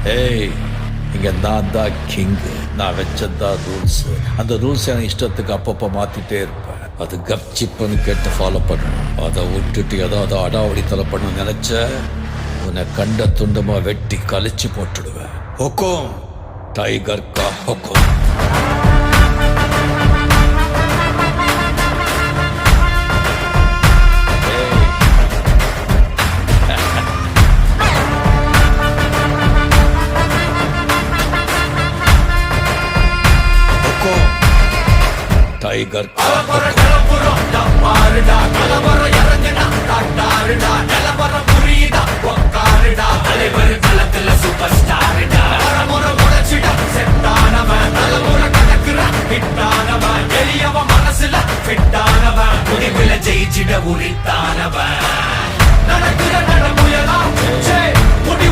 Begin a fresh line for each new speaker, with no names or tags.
ஏய், இங்க நான் தான் கிங்கு. நான் வச்சதான் ரூல்ஸ். அந்த ரூல்ஸ் எனக்கு இஷ்டத்துக்கு அப்பப்போ மாத்திட்டே இருப்பேன். அது கப்சிப்புன்னு கேட்டு ஃபாலோ பண்ணணும். அதை விட்டுட்டு ஏதாவது அடாவடித்தலை பண்ண நினைச்ச உன்னை கண்ட துண்டமா வெட்டி கழிச்சு போட்டுடுவேன். ஹொக்கோம், டைகர் கா ஹொக்கோம். டைகர் கா ஹொக்கோம்.